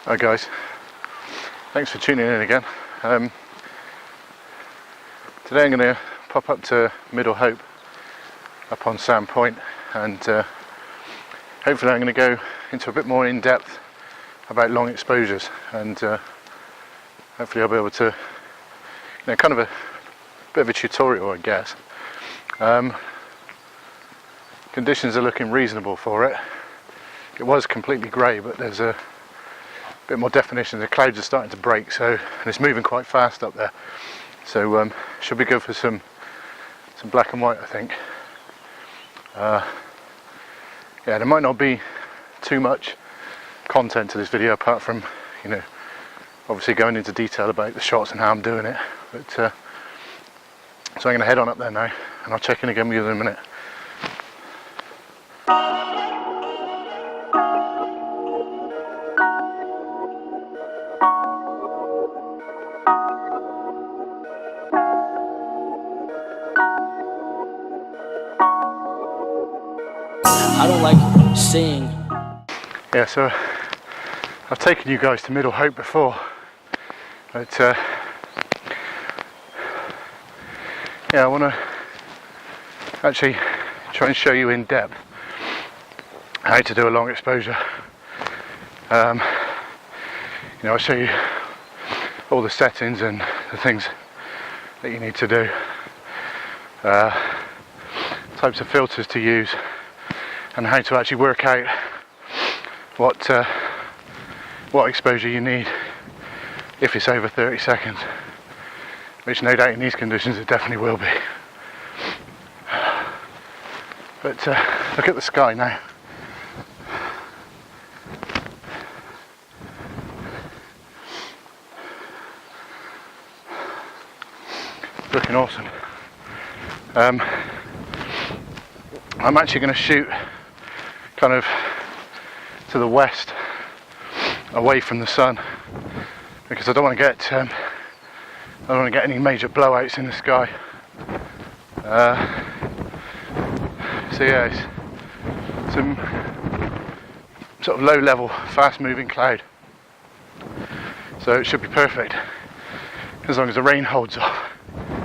Hi guys, thanks for tuning in again. Today I'm going to pop up to Middle Hope up on Sand Point, and hopefully I'm going to go into a bit more in depth about long exposures, and hopefully I'll be able to, kind of a bit of a tutorial, I guess. Conditions are looking reasonable for it. It was completely grey, but there's a bit more definition. The clouds are starting to break, and it's moving quite fast up there, so should be good for some black and white, I think. Yeah, there might not be too much content to this video apart from obviously going into detail about the shots and how I'm doing it, but so I'm going to head on up there now, and I'll check in again with you in a minute. I don't like seeing. Yeah, so I've taken you guys to Middle Hope before, but yeah, I want to actually try and show you in depth how to do a long exposure. I'll show you all the settings and the things that you need to do, types of filters to use, and how to actually work out what exposure you need if it's over 30 seconds, which no doubt in these conditions it definitely will be. But look at the sky now. Looking awesome. I'm actually going to shoot kind of to the west, away from the sun, because I don't want to get any major blowouts in the sky. So yeah, it's some sort of low-level, fast-moving cloud. So it should be perfect as long as the rain holds off,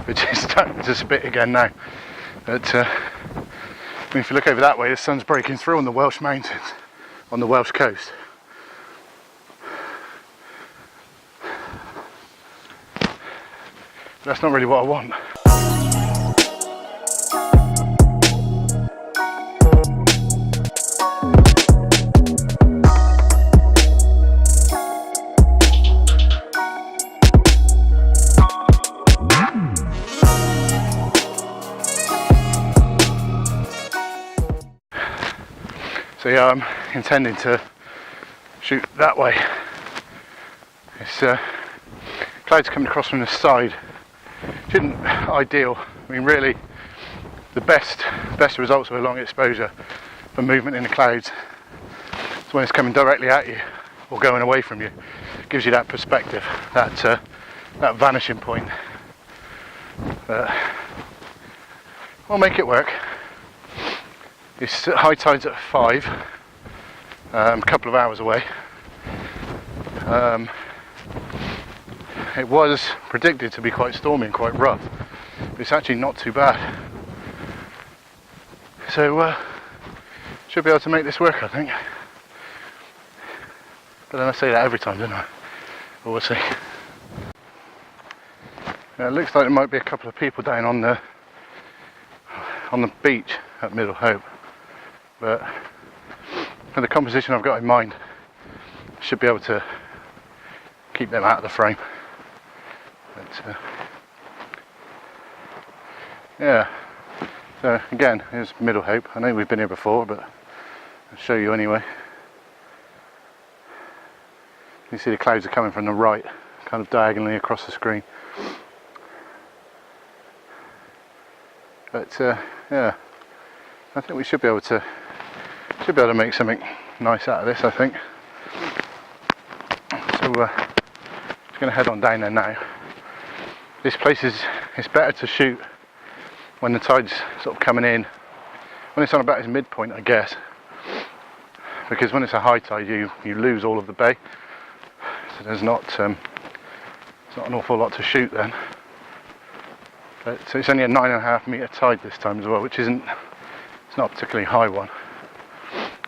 which is starting to spit again now. But if you look over that way, the sun's breaking through on the Welsh mountains, on the Welsh coast. But that's not really what I want. So yeah, I'm intending to shoot that way. It's clouds coming across from the side. Which isn't ideal. I mean, really, the best results of a long exposure for movement in the clouds is when it's coming directly at you or going away from you. It gives you that perspective, that vanishing point. We'll make it work. It's high tide's at 5, a couple of hours away. It was predicted to be quite stormy and quite rough, but it's actually not too bad. So should be able to make this work, I think. But then I say that every time, don't I? But we'll see. It looks like there might be a couple of people down on the beach at Middle Hope, but for the composition I've got in mind, I should be able to keep them out of the frame. But yeah, so again, here's Middle Hope. I know we've been here before, but I'll show you anyway. You see the clouds are coming from the right, kind of diagonally across the screen. But yeah, I think we should be able to make something nice out of this, I think. So just going to head on down there now. This place it's better to shoot when the tide's sort of coming in, when it's on about its midpoint, I guess, because when it's a high tide you lose all of the bay. so there's not an awful lot to shoot then. But so it's only a 9.5 metre tide this time as well, which it's not a particularly high one,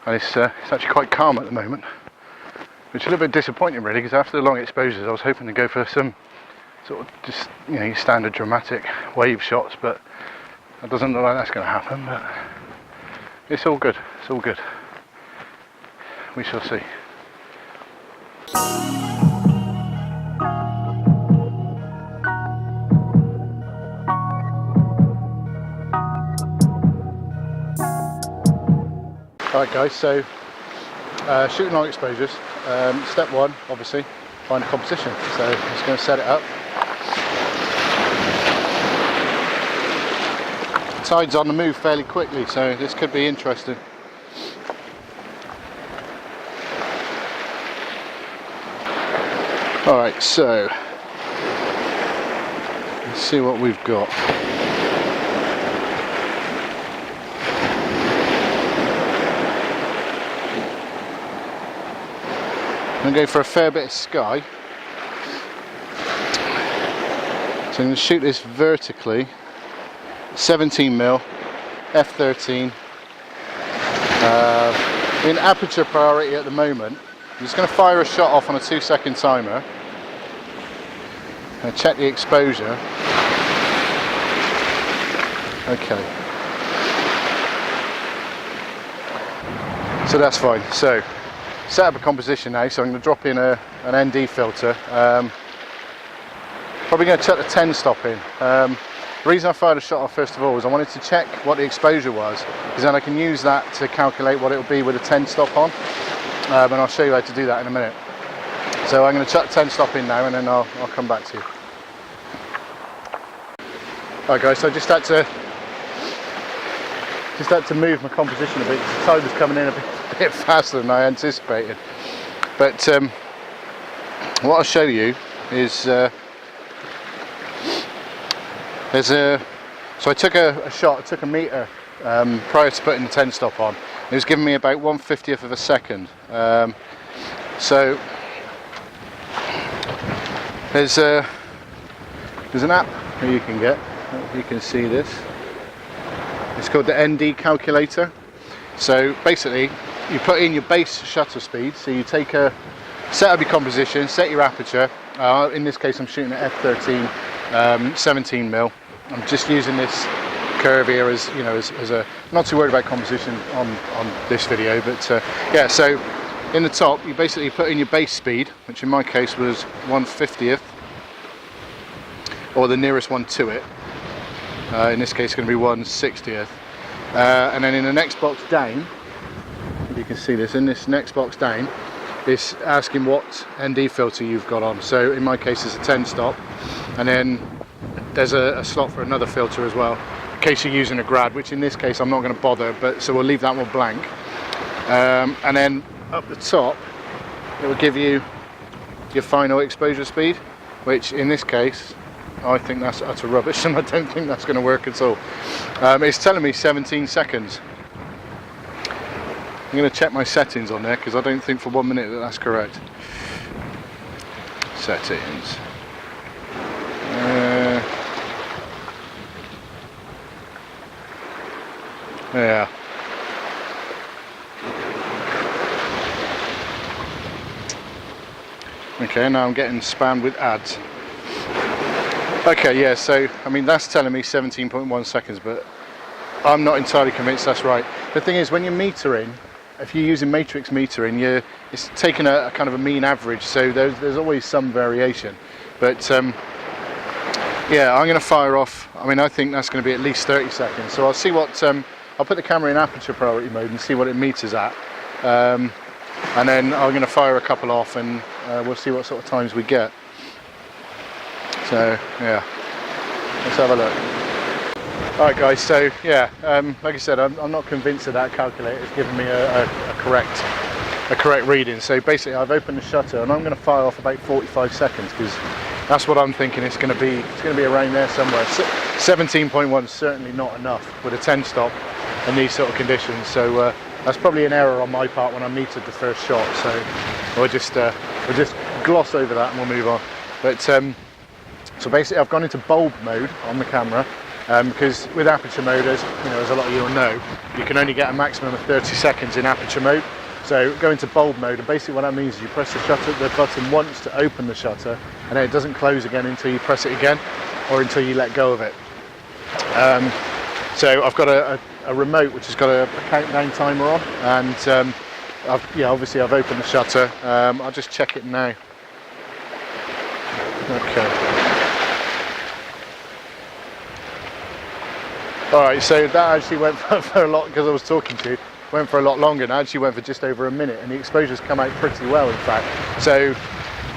and it's actually quite calm at the moment, which is a little bit disappointing really, because after the long exposures I was hoping to go for some sort of just, you know, your standard dramatic wave shots, but it doesn't look like that's going to happen. But it's all good, it's all good. We shall see. Alright guys, so shooting long exposures. Step one, obviously, find a composition. So I'm just going to set it up. The tide's on the move fairly quickly, so this could be interesting. Alright, so let's see what we've got. I'm going to go for a fair bit of sky. So I'm going to shoot this vertically, 17mm, f13. In aperture priority at the moment. I'm just going to fire a shot off on a 2-second timer. And check the exposure. Okay. So that's fine. So set up a composition now, so I'm going to drop in an ND filter. Probably going to chuck the 10 stop in. The reason I fired a shot off first of all was I wanted to check what the exposure was, because then I can use that to calculate what it will be with a 10 stop on, and I'll show you how to do that in a minute. So I'm going to chuck the 10 stop in now, and then I'll come back to you. Alright guys, so I just had to move my composition a bit because the tide was coming in a bit faster than I anticipated. But what I'll show you is so I took a shot, I took a meter prior to putting the 10 stop on. It was giving me about 1/50th of a second. So there's an app that you can get. You can see this. It's called the ND calculator. So basically you put in your base shutter speed, so you set up your composition, set your aperture. In this case I'm shooting at f13, 17mm. I'm just using this curve here as, you know, as a, not too worried about composition on this video, but yeah, so in the top you basically put in your base speed, which in my case was 1/50th, or the nearest one to it. In this case it's going to be 1/60th. And then in the next box down, you can see this, in this next box down, it's asking what ND filter you've got on. So in my case it's a 10 stop, and then there's a slot for another filter as well, in case you're using a grad, which in this case I'm not going to bother, but so we'll leave that one blank. And then up the top it will give you your final exposure speed, which in this case I think that's utter rubbish, and I don't think that's going to work at all. It's telling me 17 seconds. I'm going to check my settings on there, because I don't think for 1 minute that that's correct. Settings. Yeah. Okay, now I'm getting spammed with ads. Okay, yeah, so I mean that's telling me 17.1 seconds, but I'm not entirely convinced that's right. The thing is, when you're metering, if you're using matrix metering, it's taking a kind of a mean average, so there's always some variation. But yeah, I'm going to fire off. I mean, I think that's going to be at least 30 seconds. So I'll see what I'll put the camera in aperture priority mode and see what it meters at, and then I'm going to fire a couple off, and we'll see what sort of times we get. So yeah, let's have a look. Alright guys, so yeah, like I said, I'm not convinced that calculator is giving me a correct reading. So basically I've opened the shutter and I'm going to fire off about 45 seconds, because that's what I'm thinking it's going to be. It's going to be around there somewhere. 17.1 is certainly not enough with a 10 stop in these sort of conditions, so that's probably an error on my part when I metered the first shot. So we'll just gloss over that and we'll move on. But so basically I've gone into bulb mode on the camera because with aperture mode, as a lot of you will know, you can only get a maximum of 30 seconds in aperture mode. So go into bulb mode, and basically what that means is you press the button once to open the shutter, and then it doesn't close again until you press it again, or until you let go of it. So I've got a remote which has got a countdown timer on, and obviously I've opened the shutter. I'll just check it now. Okay. Alright, so that actually went for a lot, because I was talking to you, went for a lot longer, and actually went for just over a minute, and the exposure's come out pretty well in fact. So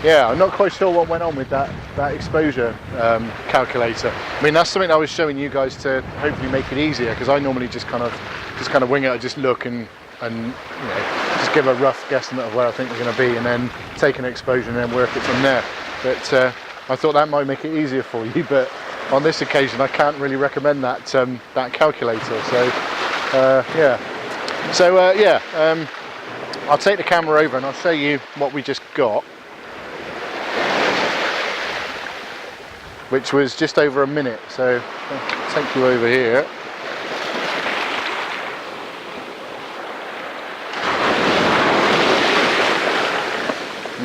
yeah, I'm not quite sure what went on with that exposure calculator. I mean, that's something I was showing you guys to hopefully make it easier, because I normally just kind of wing it. I just look and just give a rough guesstimate of where I think we're going to be, and then take an exposure and then work it from there. But I thought that might make it easier for you, but on this occasion I can't really recommend that that calculator. So I'll take the camera over and I'll show you what we just got, which was just over a minute. So I'll take you over here.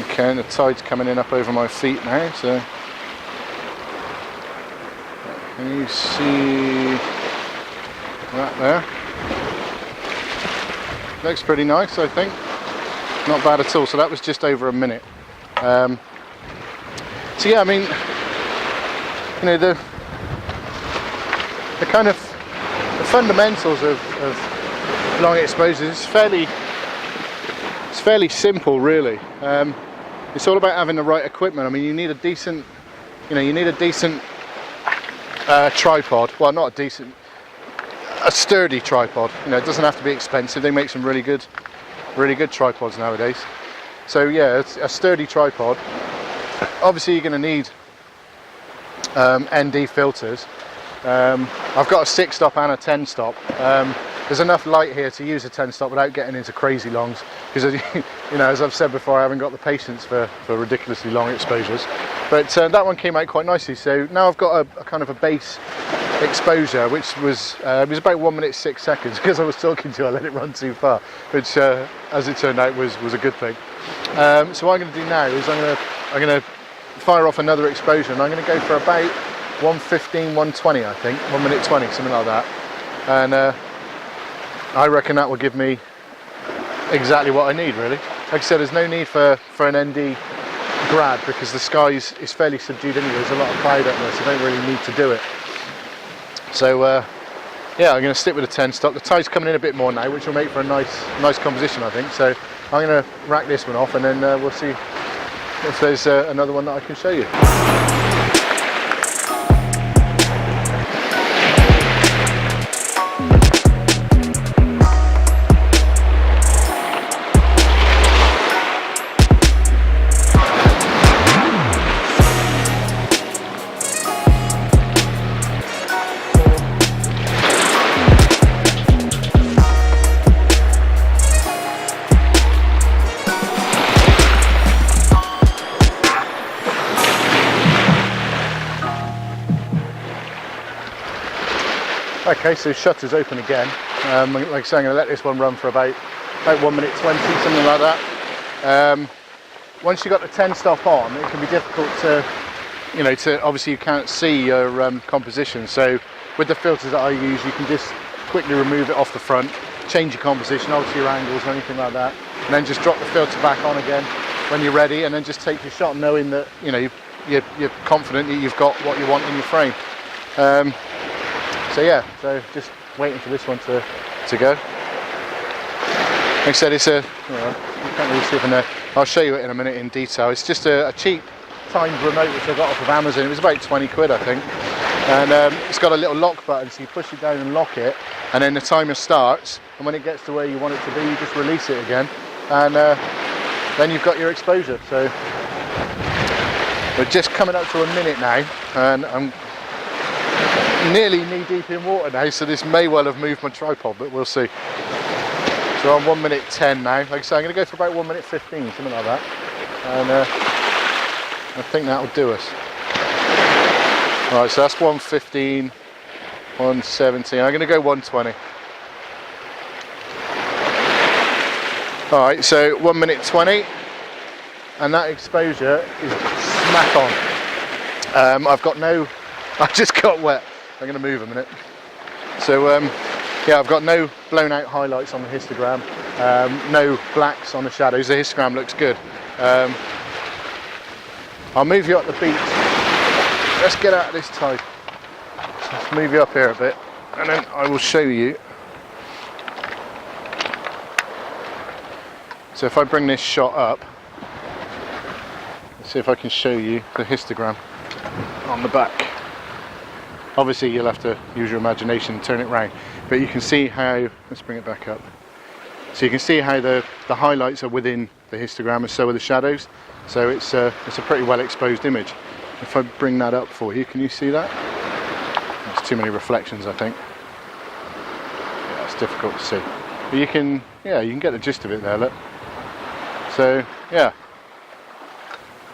Okay, and the tide's coming in up over my feet now, so can you see that there? Looks pretty nice, I think. Not bad at all. So that was just over a minute. So yeah, I mean, the kind of the fundamentals of long exposures is fairly simple, really. It's all about having the right equipment. I mean, you need a decent, tripod. Well, not a decent, a sturdy tripod. It doesn't have to be expensive. They make some really good tripods nowadays. So yeah, it's a sturdy tripod. Obviously, you're going to need ND filters. I've got a 6-stop and a 10-stop. There's enough light here to use a 10-stop without getting into crazy longs, because as I've said before, I haven't got the patience for ridiculously long exposures. But that one came out quite nicely. So now I've got a kind of a base exposure, which was it was about 1 minute 6 seconds, because I was talking to you, I let it run too far, which as it turned out was a good thing. So what I'm going to do now is I'm going to fire off another exposure, and I'm going to go for about 1:15, 1:20, I think, 1 minute 20, something like that. And I reckon that will give me exactly what I need, really. Like I said, there's no need for an ND grad, because the sky is fairly subdued anyway. There's a lot of cloud up there, so I don't really need to do it. So yeah, I'm going to stick with the 10-stop. The tide's coming in a bit more now, which will make for a nice composition, I think. So I'm going to rack this one off, and then we'll see if there's another one that I can show you. Okay, so shutter's open again. Like I say, I'm going to let this one run for about 1 minute 20, something like that. Once you've got the 10-stop on, it can be difficult to obviously you can't see your composition. So with the filters that I use, you can just quickly remove it off the front, change your composition, alter your angles or anything like that, and then just drop the filter back on again when you're ready, and then just take your shot, knowing that you're confident that you've got what you want in your frame. So yeah, so just waiting for this one to go. Like I said, it's you can't really see it from there. I'll show you it in a minute in detail. It's just a cheap timed remote which I got off of Amazon. It was about 20 quid, I think. And it's got a little lock button, so you push it down and lock it, and then the timer starts, and when it gets to where you want it to be, you just release it again, and then you've got your exposure. So we're just coming up to a minute now, and I'm nearly knee deep in water now, so this may well have moved my tripod, but we'll see. So I'm 1 minute 10 now. Like I say, I'm going to go for about 1 minute 15, something like that. And I think that'll do us. Alright, so that's 115, 117. I'm going to go 120. Alright, so 1 minute 20, and that exposure is smack on. I've got no, I just got wet. I'm going to move a minute. So yeah, I've got no blown out highlights on the histogram, no blacks on the shadows. The histogram looks good. I'll move you up the beach. Let's get out of this tide. Let's move you up here a bit, and then I will show you. So if I bring this shot up, let's see if I can show you the histogram on the back. Obviously you'll have to use your imagination and turn it round, but you can see how, let's bring it back up. So you can see how the highlights are within the histogram and so are the shadows. So it's a pretty well exposed image. If I bring that up for you, can you see that? There's too many reflections, I think. Yeah, it's difficult to see. But you can get the gist of it there, look. So yeah,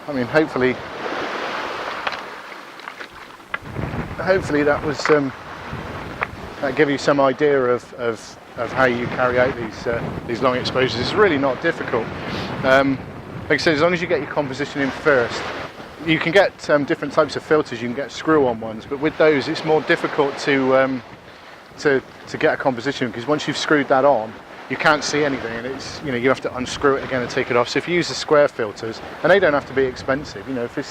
I mean, hopefully that was that give you some idea of how you carry out these long exposures. It's really not difficult. Like I said, as long as you get your composition in first, you can get different types of filters. You can get screw-on ones, but with those, it's more difficult to get a composition, because once you've screwed that on, you can't see anything, and it's, you know, you have to unscrew it again and take it off. So if you use the square filters, and they don't have to be expensive, you know, if it's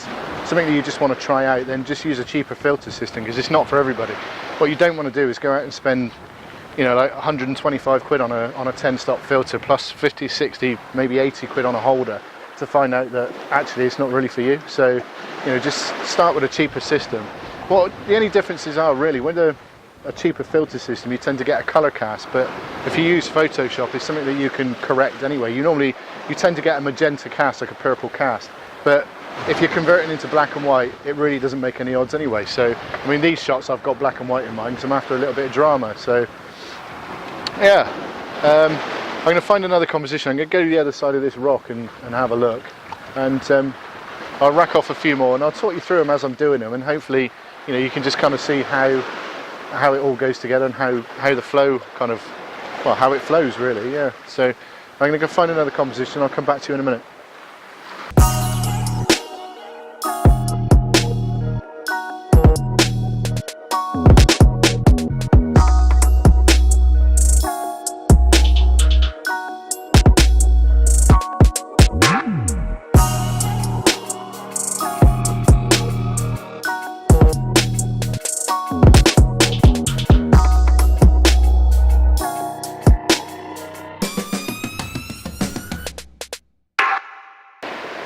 something that you just want to try out, then just use a cheaper filter system, because it's not for everybody. What you don't want to do is go out and spend, you know, like 125 quid on a 10 stop filter plus 50, 60, maybe 80 quid on a holder, to find out that actually it's not really for you. So, you know, just start with a cheaper system. Well, the only differences are really with a cheaper filter system, you tend to get a color cast, but if you use Photoshop, it's something that you can correct anyway. You tend to get a magenta cast, like a purple cast, but if you're converting into black and white, it really doesn't make any odds anyway. So, I mean, these shots I've got black and white in mind because I'm after a little bit of drama. So, yeah, I'm going to find another composition. I'm going to go to the other side of this rock and have a look, and I'll rack off a few more, and I'll talk you through them as I'm doing them, and hopefully, you know, you can just kind of see how it all goes together and how the flow kind of, well, how it flows really. Yeah, so I'm going to go find another composition. I'll come back to you in a minute.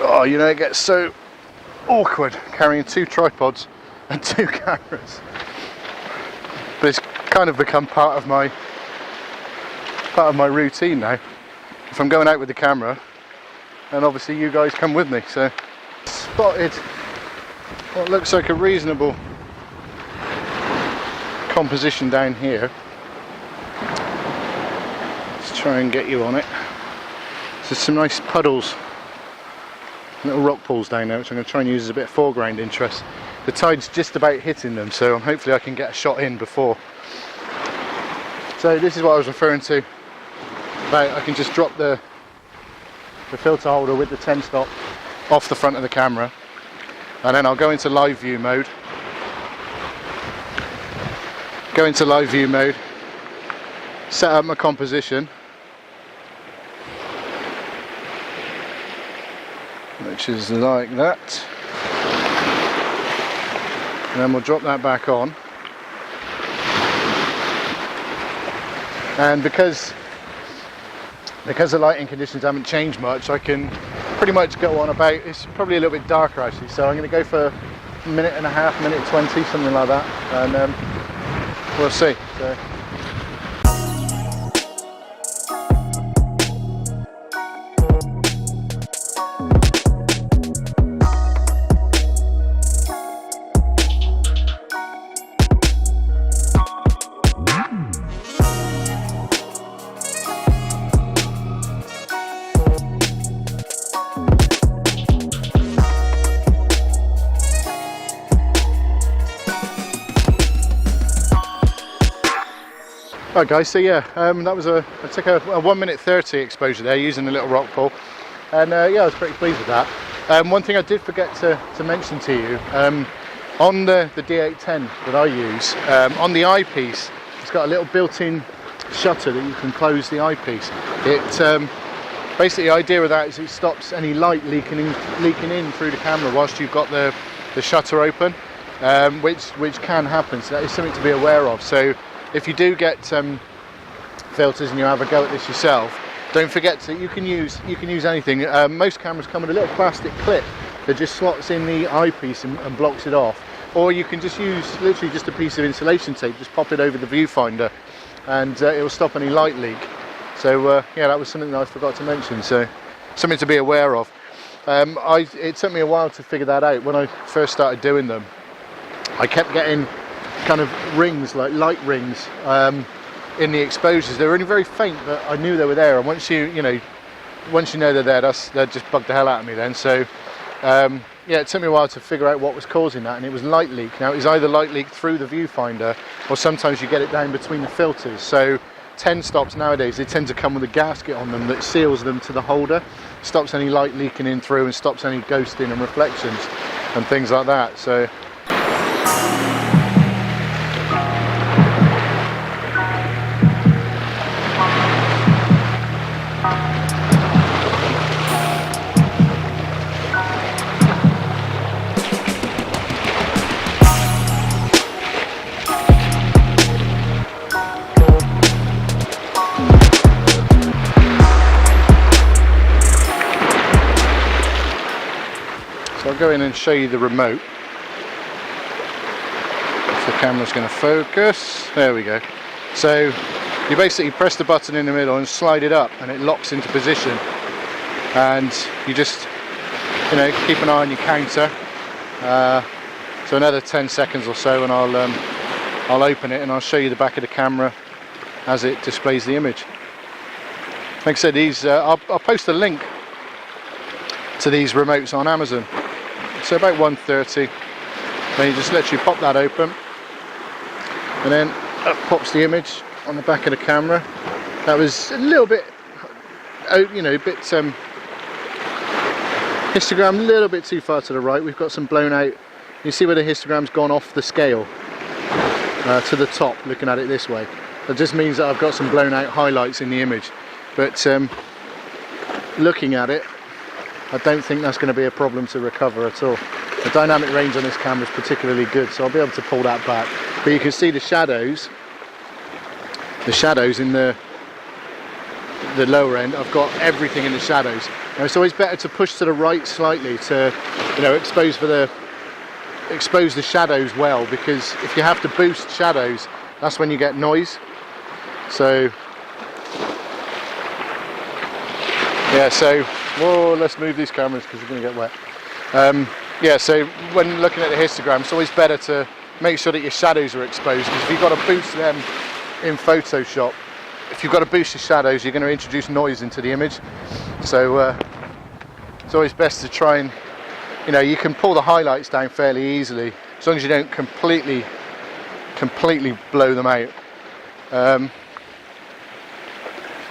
Oh, you know, it gets so awkward carrying 2 tripods and 2 cameras, but it's kind of become part of my routine now. If I'm going out with the camera, and obviously you guys come with me, so spotted what looks like a reasonable composition down here. Let's try and get you on it. There's some nice puddles, little rock pools down there, which I'm going to try and use as a bit of foreground interest. The tide's just about hitting them, so hopefully I can get a shot in before. So this is what I was referring to about, I can just drop the filter holder with the 10 stop off the front of the camera, and then I'll go into live view mode. Set up my composition, which is like that, and then we'll drop that back on. And because the lighting conditions haven't changed much, I can pretty much go on about, it's probably a little bit darker actually, so I'm going to go for a minute and a half, minute 20, something like that, and we'll see. So. Right guys, so yeah, that was I took a 1:30 exposure there using the little rock pull, and yeah, I was pretty pleased with that. One thing I did forget to mention to you, on the D810 that I use, on the eyepiece, it's got a little built-in shutter that you can close the eyepiece. It basically, the idea of that is it stops any light leaking in through the camera whilst you've got the shutter open, which can happen, so that is something to be aware of. So if you do get filters and you have a go at this yourself, don't forget to, you can use anything. Most cameras come with a little plastic clip that just slots in the eyepiece and blocks it off, or you can just use literally just a piece of insulation tape, just pop it over the viewfinder, and it will stop any light leak. So yeah, that was something that I forgot to mention, so something to be aware of. It took me a while to figure that out. When I first started doing them, I kept getting kind of rings, like light rings, in the exposures. They were only very faint, but I knew they were there, and once you know they're there, they'd just bug the hell out of me then. So yeah, it took me a while to figure out what was causing that, and it was light leak. Now, it was either light leak through the viewfinder, or sometimes you get it down between the filters. So 10 stops nowadays, they tend to come with a gasket on them that seals them to the holder, stops any light leaking in through, and stops any ghosting and reflections and things like that. So I'll go in and show you the remote. If the camera's going to focus, there we go. So you basically press the button in the middle and slide it up, and it locks into position. And you just, you know, keep an eye on your counter. So another 10 seconds or so, and I'll open it and I'll show you the back of the camera as it displays the image. Like I said, these I'll post a link to these remotes on Amazon. So about 1:30, then you just literally pop that open, and then up pops the image on the back of the camera. That was a little bit, you know, a bit histogram, a little bit too far to the right. We've got some blown out. You see where the histogram's gone off the scale to the top, looking at it this way. That just means that I've got some blown out highlights in the image. But looking at it, I don't think that's going to be a problem to recover at all. The dynamic range on this camera is particularly good, so I'll be able to pull that back. But you can see the shadows in the lower end. I've got everything in the shadows. Now, it's always better to push to the right slightly to, you know, expose the shadows well, because if you have to boost shadows, that's when you get noise. So yeah, so whoa, let's move these cameras because they're going to get wet. Yeah, so when looking at the histogram, it's always better to make sure that your shadows are exposed, because if you've got to boost them in Photoshop, if you've got to boost your shadows, you're going to introduce noise into the image. So it's always best to try and, you know, you can pull the highlights down fairly easily, as long as you don't completely blow them out.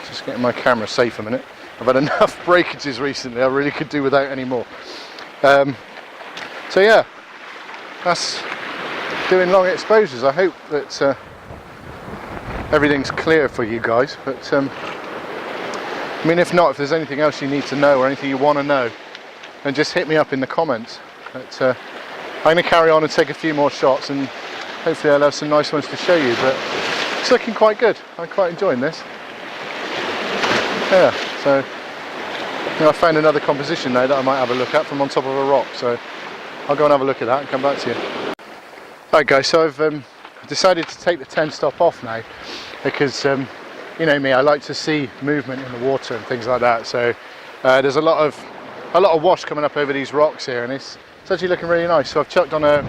Just getting my camera safe a minute. I've had enough breakages recently, I really could do without any more. So yeah, that's doing long exposures. I hope that everything's clear for you guys, but I mean, if not, if there's anything else you need to know or anything you want to know, then just hit me up in the comments. But I'm going to carry on and take a few more shots, and hopefully I'll have some nice ones to show you, but it's looking quite good. I'm quite enjoying this. Yeah, so you know, I found another composition now that I might have a look at from on top of a rock, so I'll go and have a look at that and come back to you. Alright guys, so I've decided to take the 10 stop off now, because you know me, I like to see movement in the water and things like that. So there's a lot of wash coming up over these rocks here, and it's actually looking really nice. So I've chucked on a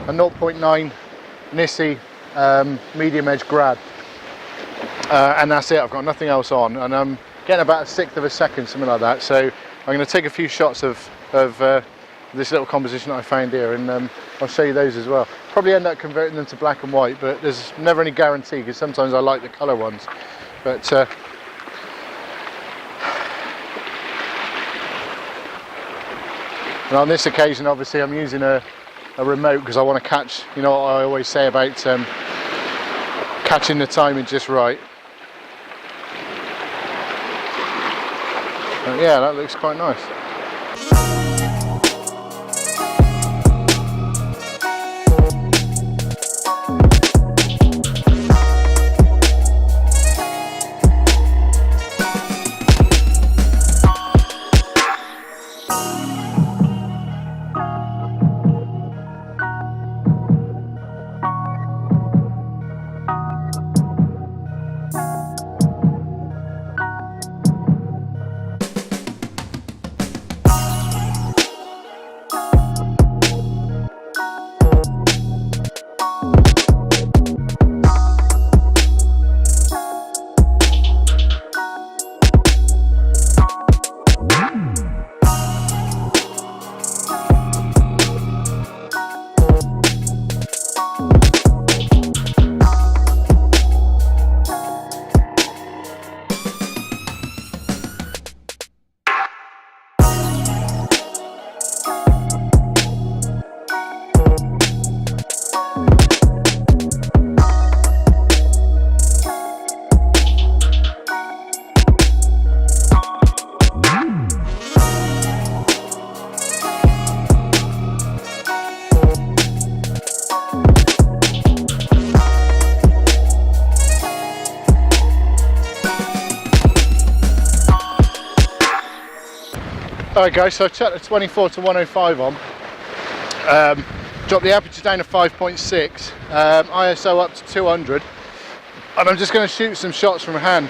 0.9 Nisi medium edge grad, and that's it. I've got nothing else on, and I'm getting about 1/6 of a second, something like that. So I'm going to take a few shots of this little composition that I found here, and I'll show you those as well. probably end up converting them to black and white, but there's never any guarantee, because sometimes I like the colour ones. But and on this occasion, obviously, I'm using a remote because I want to catch, you know what I always say about catching the timing just right. But yeah, that looks quite nice. Alright guys, so I've chucked the 24 to 105 on, dropped the aperture down to 5.6, ISO up to 200, and I'm just going to shoot some shots from hand,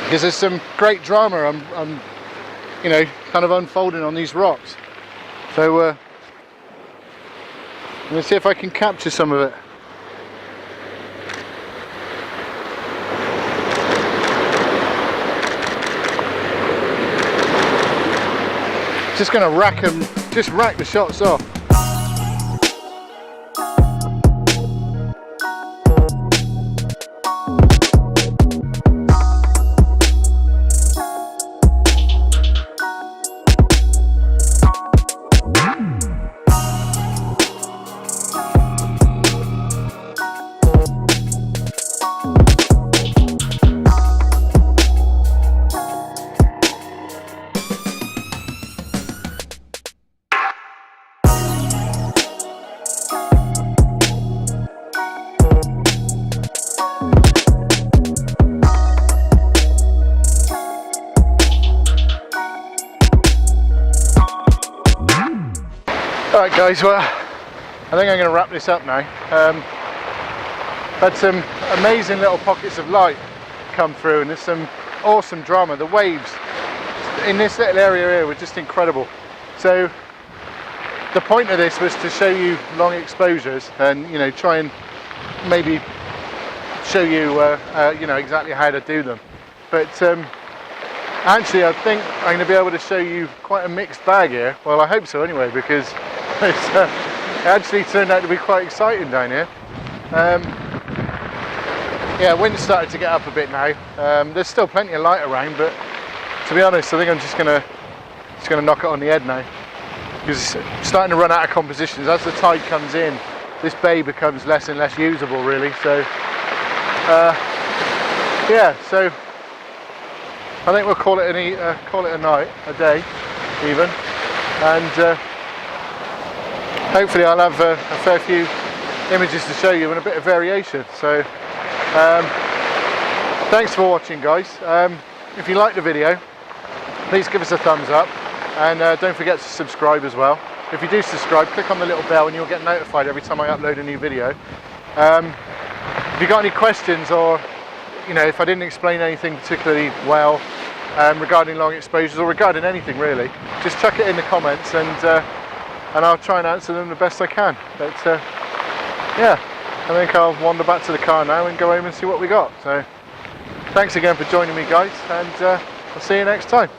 because there's some great drama I'm you know, kind of unfolding on these rocks. So I'm going to see if I can capture some of it. Just going to rack them, just rack the shots off. Alright guys, well, I think I'm going to wrap this up now. Had some amazing little pockets of light come through, and there's some awesome drama. The waves in this little area here were just incredible. So the point of this was to show you long exposures and, you know, try and maybe show you you know, exactly how to do them. But actually I think I'm going to be able to show you quite a mixed bag here. Well, I hope so anyway, because it actually turned out to be quite exciting down here. Yeah, wind's started to get up a bit now. There's still plenty of light around, but to be honest, I think I'm just gonna knock it on the head now, because it's starting to run out of compositions. As the tide comes in, this bay becomes less and less usable, really. So yeah, so I think we'll call it a night, a day, even, and hopefully I'll have a fair few images to show you and a bit of variation. So thanks for watching, guys. If you like the video, please give us a thumbs up, and don't forget to subscribe as well. If you do subscribe, click on the little bell and you'll get notified every time I upload a new video. If you got any questions, or you know, if I didn't explain anything particularly well regarding long exposures, or regarding anything really, just chuck it in the comments, and I'll try and answer them the best I can. But yeah, I think I'll wander back to the car now and go home and see what we got. So thanks again for joining me, guys, and I'll see you next time.